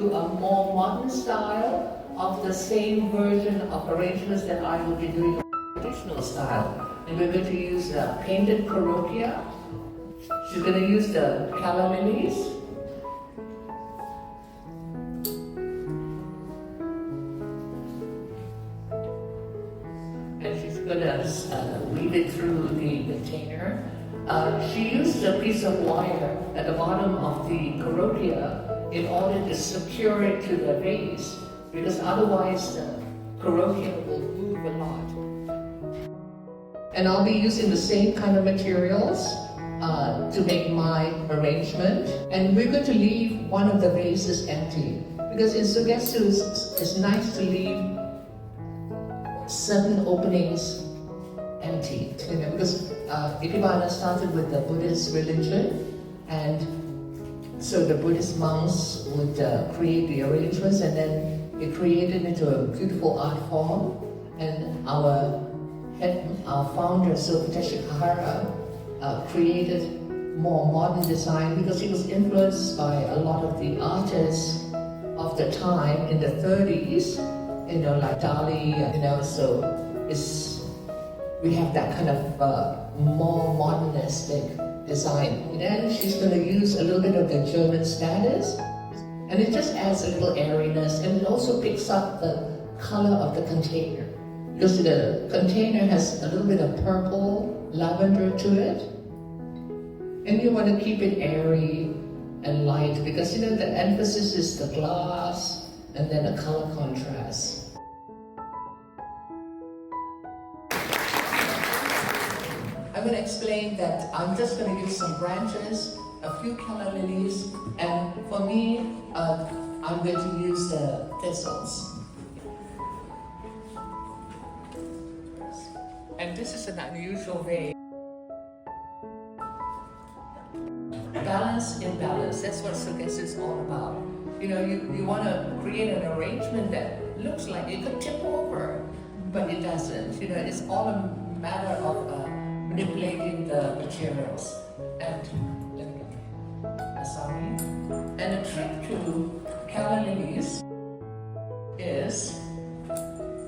do a more modern style of the same version of arrangements that I will be doing in traditional style. And we're going to use painted Carotia. She's going to use the calla lilies. And she's going to weave it through the container. She used a piece of wire at the bottom of the Carotia in order to secure it to the vase, because otherwise the Carotia will move a lot. And I'll be using the same kind of materials to make my arrangement. And we're going to leave one of the vases empty, because in Sogetsu it's nice to leave certain openings empty, because Ikebana started with the Buddhist religion, and so the Buddhist monks would create the arrangements, and then it created into a beautiful art form. And our founder, Sahshah, created more modern design because he was influenced by a lot of the artists of the time in the 30s, like Dali, so we have that kind of more modernistic design. And then she's going to use a little bit of the German status, and it just adds a little airiness, and it also picks up the color of the container, because the container has a little bit of purple, lavender to it, and you want to keep it airy and light, because the emphasis is the glass and then the color contrast. I'm going to explain that I'm just going to use some branches, a few calla lilies, and for me, I'm going to use the thistles. And this is an unusual way. Balance, imbalance, that's what Sogetsu is all about. You want to create an arrangement that looks like it could tip over, but it doesn't. It's all a matter of manipulating the materials. And the trick to calla lilies is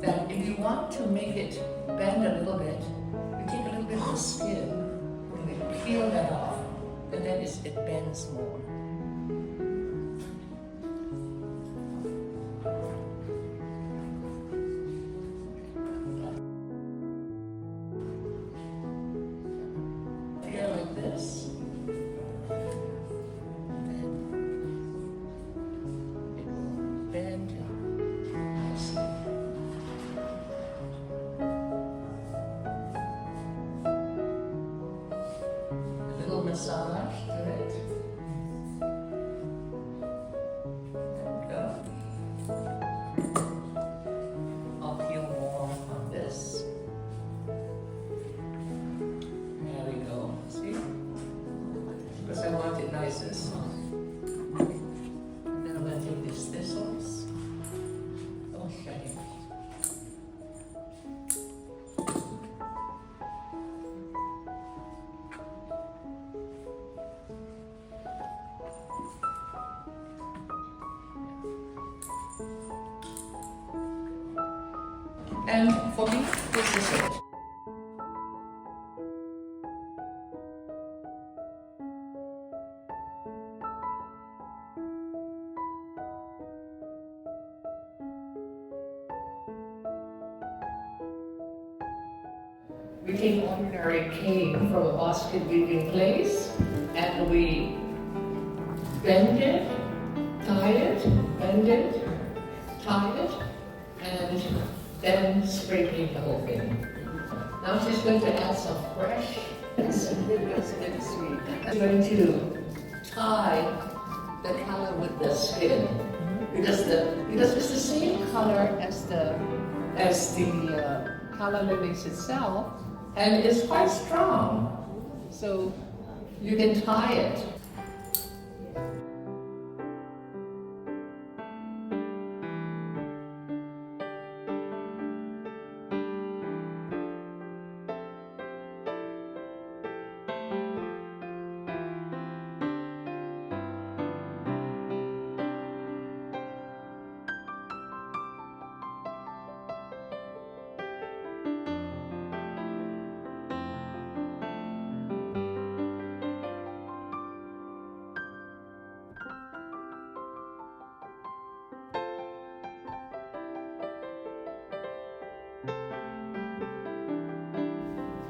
that if you want to make it bend a little bit, you take a little bit of the skin and you peel that off, and then it bends more. Here like this. Massage to it. There we go. I'll peel more on this. There we go. See? Because I want it nice and soft. And then I'm going to take these thistles. Okay. And for me, this is it. We take ordinary cane from a basket weaving place, and we bend it, tie it, bend it, tie it, and then spray paint the whole thing. Now she's going to add some fresh, it's really sweet. She's going to tie the color with the skin, because it's the same color as the calla lilies itself, and it's quite strong. So you can tie it.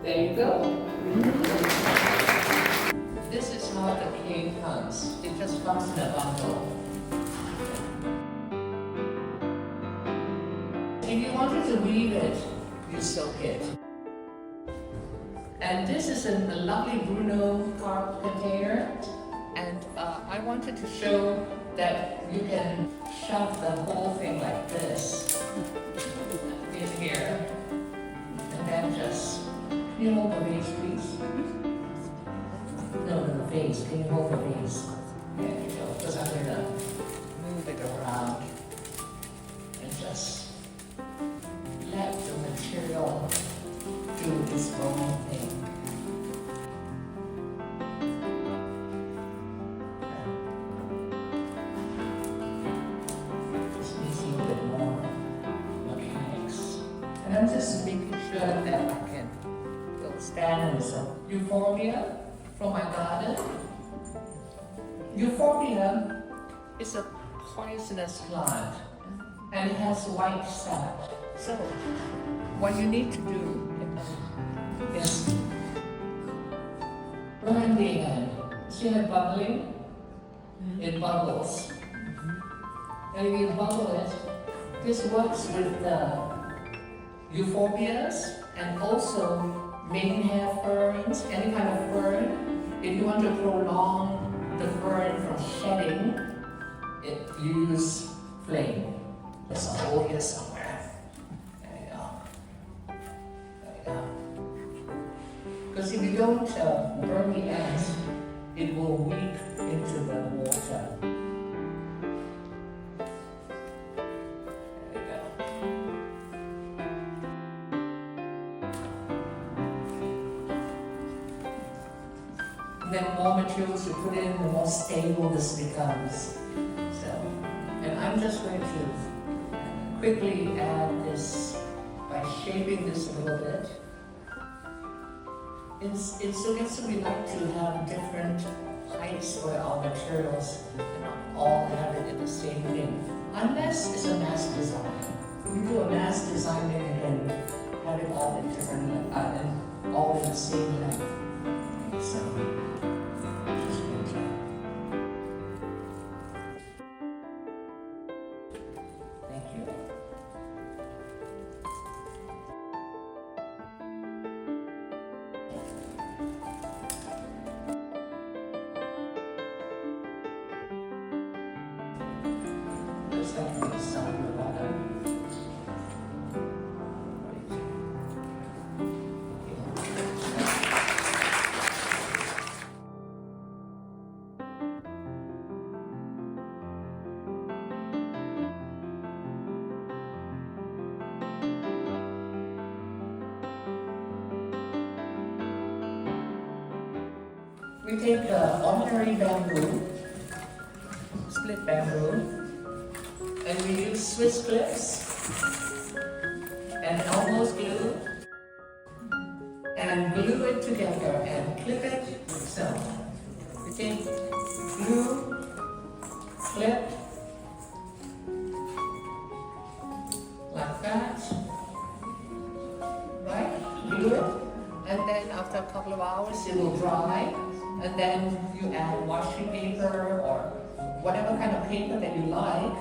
There you go. This is how the cake comes. It just comes in a bundle. If you wanted to weave it, you soak it. And this is a lovely Bruno carved container. And I wanted to show that you can shove the whole thing like this in here. And then just, can you hold the vase, please? No, vase. Can you hold the vase? There you go. Because I'm going to move it around and just let the material do this own thing. Just needs a little bit more mechanics. And I'm just making sure that I can stand with some euphorbia from my garden. Euphorbia is a poisonous plant and it has white sap. So what you need to do is burn the end. See it bubbling? It bubbles. And if you bubble it, this works with the euphorbias and also maidenhair ferns, any kind of fern. If you want to prolong the fern from shedding, you use flame. There's a hole here somewhere. There you go. There you go. Because if you don't burn the ends, it will weep into the water. There you go. And then more materials you put in, the more stable this becomes. So, and I'm just going to quickly add this by shaping this a little bit. In Sogetsu, we like to have different heights for our materials and not all have it in the same thing, unless it's a mass design. If you do a mass design, then you can have it all in different, and all in the same length. So, thank you. Just like this, some of the bottom. We take ordinary bamboo, split bamboo, and we use Swiss clips and elbows glue and glue it together and clip it. So we take glue, clip, like that, right? Glue it, and then after a couple of hours it will dry. And then you add washi paper or whatever kind of paper that you like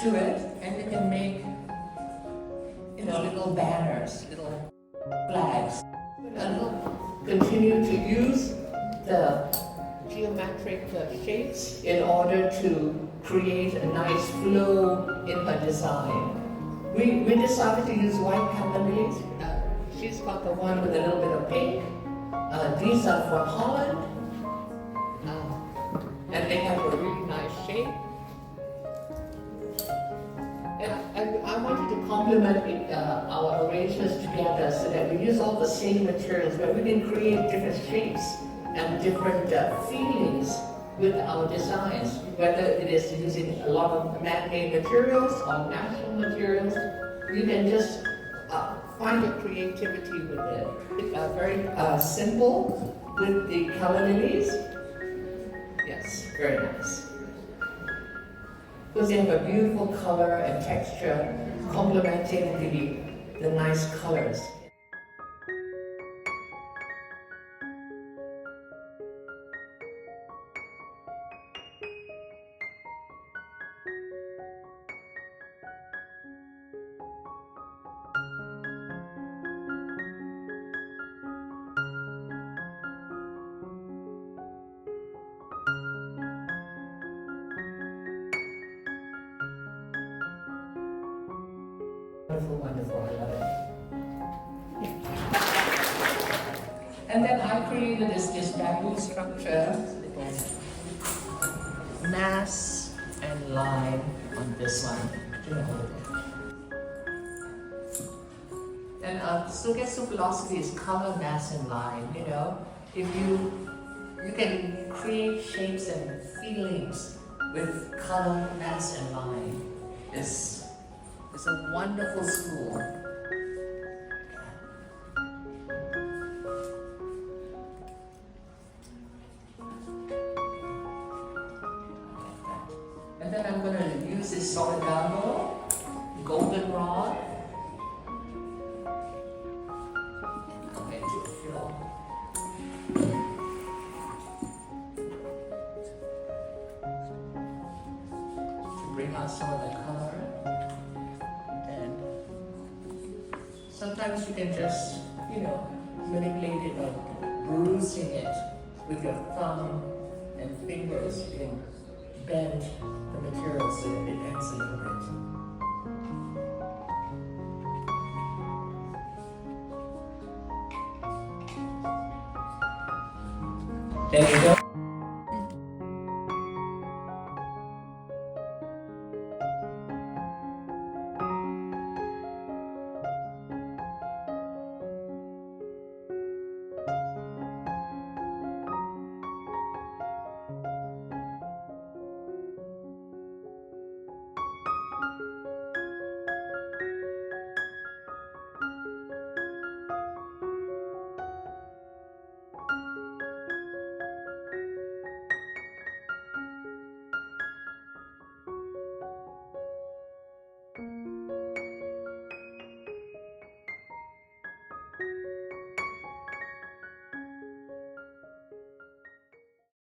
to it, and you can make, little banners, little flags. And we'll continue to use the geometric shapes in order to create a nice flow in her design. We decided to use white camellias. She's got the one with a little bit of pink. These are from Holland. And they have a really nice shape. And I wanted to complement our arrangements together so that we use all the same materials, but we can create different shapes and different feelings with our designs, whether it is using a lot of man-made materials or natural materials. You can just find the creativity with it. It's very simple with the calla lilies. Yes, very nice. Because they have a beautiful color and texture complementing the nice colors. Wonderful, wonderful, I love it. And then I created this bamboo structure, mass and line on this one. And Sogetsu philosophy is color, mass, and line. You know, if you can create shapes and feelings with color, mass, and line. It's a wonderful school. And then I'm going to use this oregano, golden rod. Okay, to fill. To bring out some of the color. And sometimes you can just, manipulate it or bruising it with your thumb and fingers. You can bend the material so that it ends a little bit. There you go.